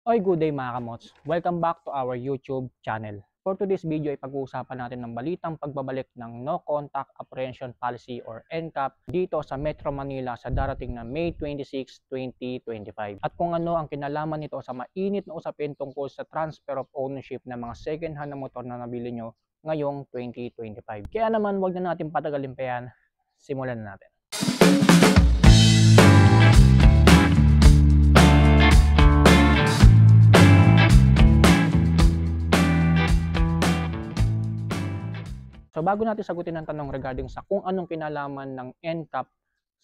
Oy, good day mga kamots. Welcome back to our YouTube channel. For today's video ay pag-uusapan natin ng balitang pagbabalik ng No Contact Apprehension Policy or NCAP dito sa Metro Manila sa darating na May 26, 2025. At kung ano ang kinalaman nito sa mainit na usapin tungkol sa transfer of ownership ng mga second-hand na motor na nabili nyo ngayong 2025. Kaya naman wag na natin patagalin pa yan, simulan na natin. So bago natin sagutin ang tanong regarding sa kung anong kinalaman ng NCAP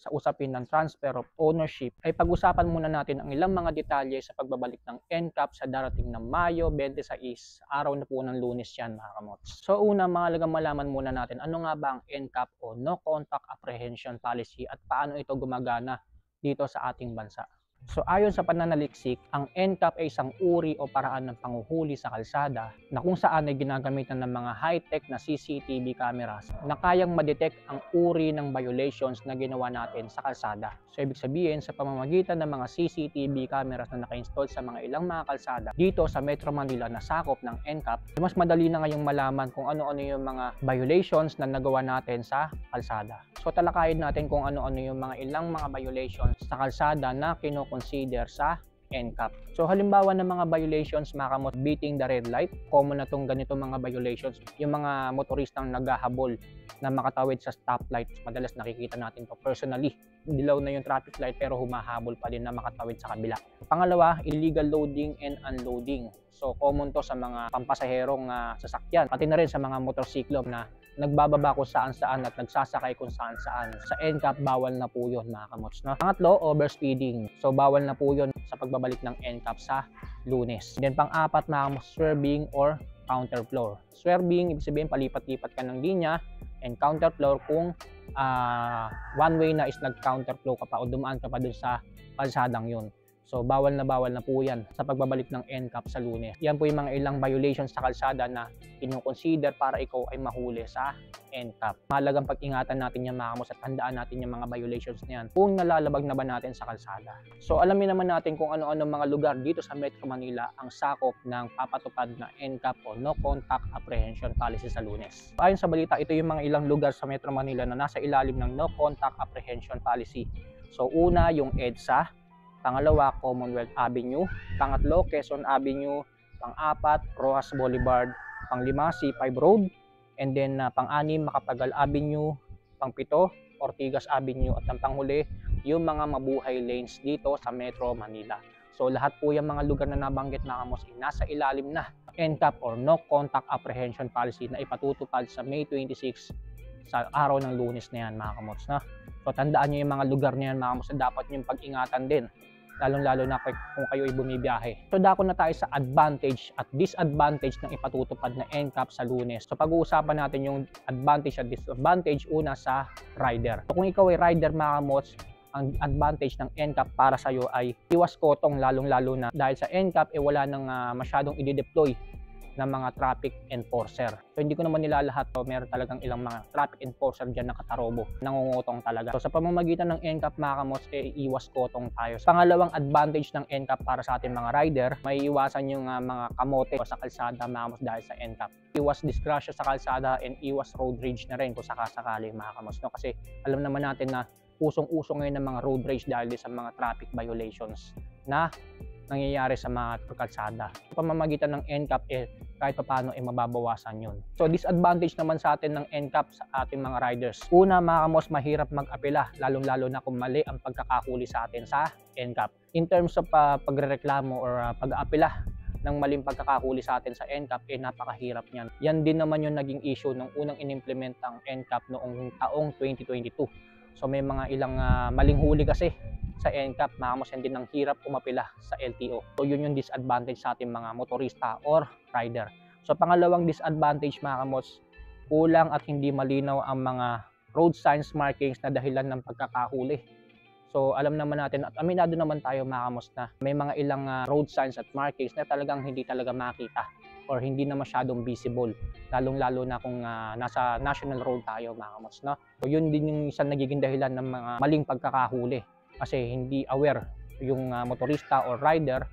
sa usapin ng transfer of ownership, ay pag-usapan muna natin ang ilang mga detalye sa pagbabalik ng NCAP sa darating na Mayo 26, araw na po ng Lunes yan mga kamots. So una, mahalagang malaman muna natin ano nga ba ang NCAP o No Contact Apprehension Policy at paano ito gumagana dito sa ating bansa. So ayon sa pananaliksik, ang NCAP ay isang uri o paraan ng panghuhuli sa kalsada na kung saan ay ginagamitan ng mga high-tech na CCTV cameras na kayang ma-detect ang uri ng violations na ginawa natin sa kalsada. So ibig sabihin, sa pamamagitan ng mga CCTV cameras na naka-install sa mga ilang mga kalsada dito sa Metro Manila na sakop ng NCAP, mas madali na ngayong malaman kung ano-ano yung mga violations na nagawa natin sa kalsada. So talakayin natin kung ano-ano yung mga ilang mga violations sa kalsada na consider sa NCAP. So halimbawa ng mga violations mga kamot, beating the red light, common na itong ganito mga violations, yung mga motoristang naghahabol na makatawid sa stoplight, madalas nakikita natin to personally, dilaw na yung traffic light pero humahabol pa din na makatawid sa kabila. Pangalawa, illegal loading and unloading. So common to sa mga pampasaherong sasakyan, pati na rin sa mga motorsiklo na nagbababa kung saan-saan at nagsasakay kung saan-saan. Sa NCAP, bawal na po yun mga kamots. No? Pangatlo, overspeeding. So bawal na po yun sa pagbabalik ng NCAP sa Lunes. Then pang-apat na swerving or counterflow. Swerving, ibig sabihin palipat-lipat ka ng linya, and counterflow kung one way na is nag-counterflow ka pa o dumaan ka pa dun sa kalsadang yun. So bawal na po yan sa pagbabalik ng NCAP sa Lunes. Yan po yung mga ilang violations sa kalsada na kinukonsider para ikaw ay mahuli sa NCAP. Mahalagang pag-ingatan natin yung mga kamos at handaan natin yung mga violations na yan kung nalalabag na ba natin sa kalsada. So alamin naman natin kung ano-ano mga lugar dito sa Metro Manila ang sakop ng papatupad na NCAP o No Contact Apprehension Policy sa Lunes. Ayon sa balita, ito yung mga ilang lugar sa Metro Manila na nasa ilalim ng No Contact Apprehension Policy. So una, yung EDSA. Pangalawa, Commonwealth Avenue. Pangatlo, Quezon Avenue. Pang-apat, Rojas Boulevard. Pang-lima, C5 Road. And then pang-anim, Macapagal Avenue. Pang-pito, Ortigas Avenue. At ang panghuli, yung mga mabuhay lanes dito sa Metro Manila. So lahat po yung mga lugar na nabanggit na kamos ay nasa ilalim na NCAP or No Contact Apprehension Policy na ipatutupad sa May 26 sa araw ng Lunes na yan mga kamots. No? So tandaan nyo yung mga lugar na yan mga kamots na dapat nyo pag-ingatan din. Lalong-lalo na kung kayo ay bumibiyahe. So dako na tayo sa advantage at disadvantage ng ipatutupad na NCAP sa Lunes. So pag-uusapan natin yung advantage at disadvantage una sa rider. So kung ikaw ay rider mga kamots, ang advantage ng NCAP para sa iyo ay iwas kotong lalong-lalo na dahil sa NCAP wala nang masyadong i-deploy ng mga traffic enforcer. So hindi ko naman nilalahat to, meron talagang ilang mga traffic enforcer dyan nakatarobo, nangungutong talaga. So sa pamamagitan ng NCAP mga kamos, iwas kotong tayo. Pangalawang advantage ng NCAP para sa ating mga rider, may iwasan yung mga kamote sa kalsada mga kamos dahil sa NCAP. Iwas disgrasya sa kalsada and iwas road rage na rin kung sakasakali mga kamos. No? Kasi alam naman natin na usong-uso ngayon ng mga road rage dahil sa mga traffic violations na nangyayari sa mga kalsada. Sa pamamagitan ng NCAP kahit paano mababawasan yun. So disadvantage naman sa atin ng NCAP sa ating mga riders. Una mga kamos, mahirap mag-apela lalong-lalo na kung mali ang pagkakahuli sa atin sa NCAP. In terms of pagrereklamo or pag-aapela ng maling pagkakahuli sa atin sa NCAP napakahirap niyan. Yan din naman yung naging issue nung unang inimplement ang NCAP noong taong 2022. So may mga ilang maling huli kasi sa NCAP, mga kamos, din ang hirap umapila sa LTO. So yun yung disadvantage sa ating mga motorista or rider. So pangalawang disadvantage mga kamos, kulang at hindi malinaw ang mga road signs markings na dahilan ng pagkakahuli. So alam naman natin at aminado naman tayo mga kamos na may mga ilang road signs at markings na talagang hindi talaga makita or hindi na masyadong visible, lalong-lalo na kung nasa national road tayo mga kamos. No? So yun din yung isang nagiging dahilan ng mga maling pagkakahuli kasi hindi aware yung motorista or rider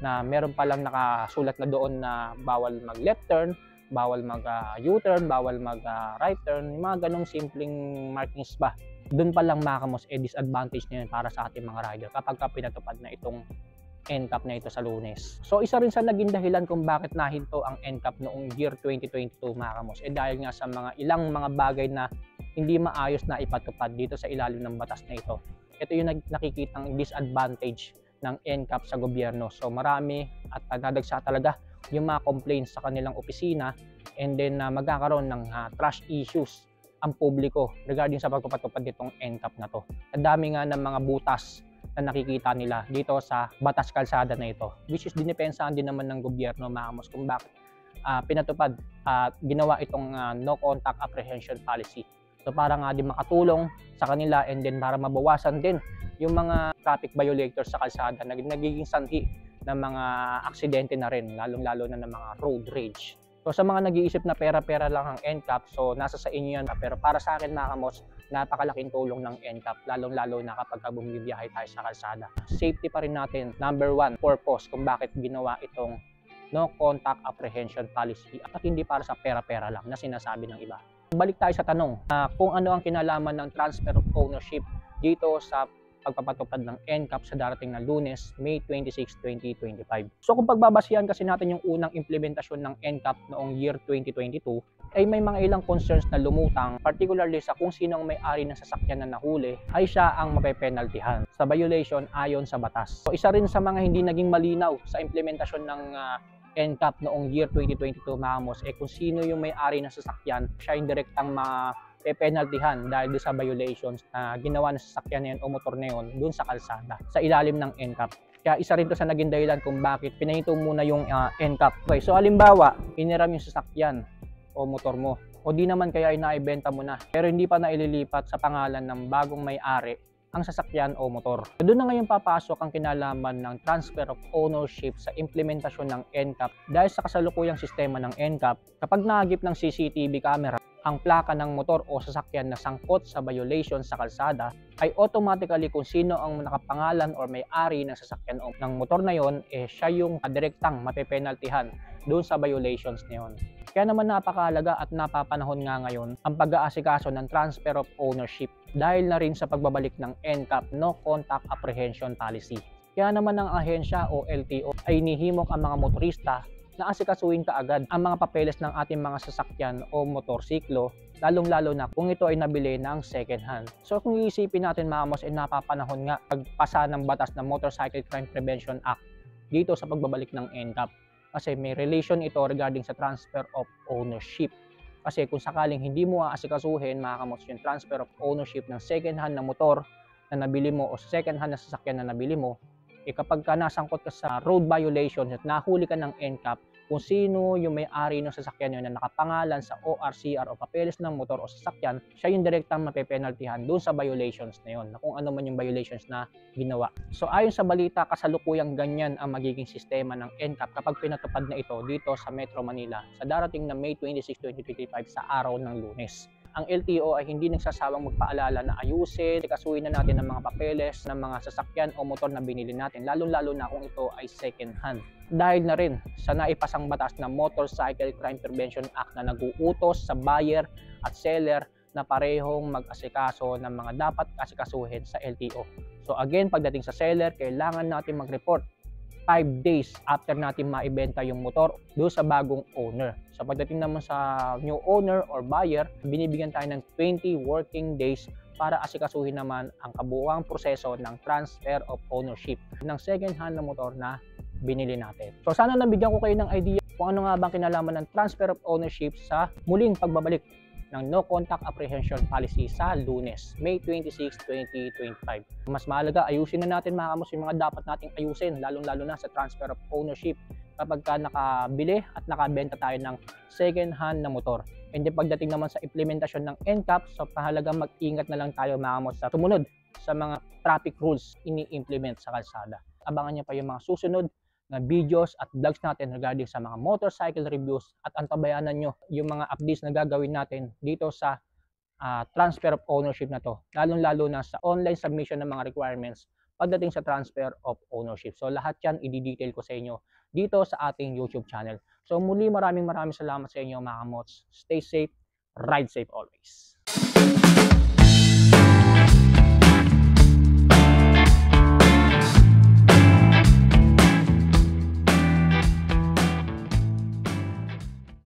na meron palang nakasulat na doon na bawal mag left turn, bawal mag U-turn, bawal mag right turn, yung mga ganong simpleng markings ba. Doon pa lang mga kamos, disadvantage na yun para sa ating mga rider kapag pinatupad na itong NCAP na ito sa Lunes. So isa rin sa naging dahilan kung bakit nahinto ang NCAP noong year 2022 mga kamos, dahil nga sa ilang mga bagay na hindi maayos na ipatupad dito sa ilalim ng batas na ito. Ito yung nakikitang disadvantage ng NCAP sa gobyerno. So marami at nadagsa talaga yung mga complaints sa kanilang opisina, and then magkakaroon ng trust issues ang publiko regarding sa pagpapatupad nitong NCAP na to. Ang dami nga ng mga butas na nakikita nila dito sa batas kalsada na ito, which is dinipensahan din naman ng gobyerno mga kamos kung bakit pinatupad at ginawa itong no contact apprehension policy. So para nga din makatulong sa kanila, and then para mabawasan din yung mga traffic violators sa kalsada na nagiging sanhi ng mga aksidente na rin, lalong-lalo na ng mga road rage. So sa mga nag-iisip na pera-pera lang ang NCAP, so nasa sa inyo yan. Pero para sa akin mga kamos, napakalaking tulong ng NCAP, lalong-lalo na kapag bumibiyahe tayo sa kalsada. Safety pa rin natin, number one purpose kung bakit ginawa itong no contact apprehension policy, at hindi para sa pera-pera lang na sinasabi ng iba. Balik tayo sa tanong, kung ano ang kinalaman ng transfer of ownership dito sa pagpapatupad ng NCAP sa darating na Lunes, May 26, 2025. So kung pagbabasihan kasi natin yung unang implementasyon ng NCAP noong year 2022, ay may mga ilang concerns na lumutang, particularly sa kung sino ang may-ari ng sasakyan na nahuli ay siya ang mapepenaltihan sa violation ayon sa batas. So isa rin sa mga hindi naging malinaw sa implementasyon ng NCAP noong year 2022 mga kamos, kung sino yung may-ari ng sasakyan, siya yung direktang penaltyhan dahil sa violations na ginawa ng sasakyan na yun o motor na yun dun sa kalsada sa ilalim ng NCAP. Kaya isa rin to sa naging dahilan kung bakit pinahinto muna yung NCAP. Okay, so halimbawa, iniram yung sasakyan o motor mo, o di naman kaya inaibenta mo na pero hindi pa naililipat sa pangalan ng bagong may-ari ang sasakyan o motor. So, doon na ngayon papasok ang kinalaman ng transfer of ownership sa implementasyon ng NCAP. Dahil sa kasalukuyang sistema ng NCAP, kapag nahagip ng CCTV camera ang plaka ng motor o sasakyan na sangkot sa violation sa kalsada, ay automatically kung sino ang nakapangalan or may-ari ng sasakyan o ng motor na yon, siya yung direktang mapepenaltihan doon sa violations na yon. Kaya naman napakahalaga at napapanahon nga ngayon ang pag-aasikaso ng transfer of ownership dahil na rin sa pagbabalik ng NCAP no contact apprehension policy. Kaya naman ang ahensya o LTO ay inihimok ang mga motorista na asikasuhin kaagad ang mga papeles ng ating mga sasakyan o motorsiklo, lalong-lalo na kung ito ay nabili ng second hand. So kung iisipin natin mga kamos, napapanahon nga pagpasa ng batas ng Motorcycle Crime Prevention Act dito sa pagbabalik ng NCAP. Kasi may relation ito regarding sa transfer of ownership. Kasi kung sakaling hindi mo aasikasuhin mga kamos yung transfer of ownership ng second hand na motor na nabili mo o second hand na sasakyan na nabili mo, kapag ka nasangkot ka sa road violations at nahuli ka ng NCAP, kung sino yung may-ari ng sasakyan yun na nakapangalan sa ORCR o papeles ng motor o sasakyan, siya yung direktang mapepenaltihan doon sa violations na yun, na kung ano man yung violations na ginawa. So ayon sa balita, kasalukuyang ganyan ang magiging sistema ng NCAP kapag pinatupad na ito dito sa Metro Manila sa darating na May 26, 2025 sa araw ng Lunes. Ang LTO ay hindi nagsasawang magpaalala na ayusin, kasuhin na natin ng mga papeles ng mga sasakyan o motor na binili natin, lalong-lalo na kung ito ay second hand. Dahil na rin sa naipasang batas ng Motorcycle Crime Prevention Act na nag-uutos sa buyer at seller na parehong mag-asikaso ng mga dapat asikasuhin sa LTO. So again, pagdating sa seller, kailangan natin mag-report 5 days after natin maibenta yung motor doon sa bagong owner. So pagdating naman sa new owner or buyer, binibigyan tayo ng 20 working days para asikasuhin naman ang kabuuang proseso ng transfer of ownership ng second hand na motor na binili natin. So sana nabigyan ko kayo ng idea kung ano nga bang kinalaman ng transfer of ownership sa muling pagbabalik ng no contact apprehension policy sa Lunes, May 26, 2025. Mas mahalaga, ayusin na natin mga kamos yung mga dapat nating ayusin, lalong-lalo na sa transfer of ownership kapag ka nakabili at nakabenta tayo ng second hand na motor. And then pagdating naman sa implementasyon ng NCAP, so pahalagang mag-ingat na lang tayo mga kamos sa sumunod sa mga traffic rules ini-implement sa kalsada. Abangan niyo pa yung mga susunod na videos at vlogs natin regarding sa mga motorcycle reviews, at antabayanan nyo yung mga updates na gagawin natin dito sa transfer of ownership na to, lalong-lalo na sa online submission ng mga requirements pagdating sa transfer of ownership. So lahat yan i-detail ko sa inyo dito sa ating YouTube channel. So muli maraming salamat sa inyo mga kamots. Stay safe, ride safe always.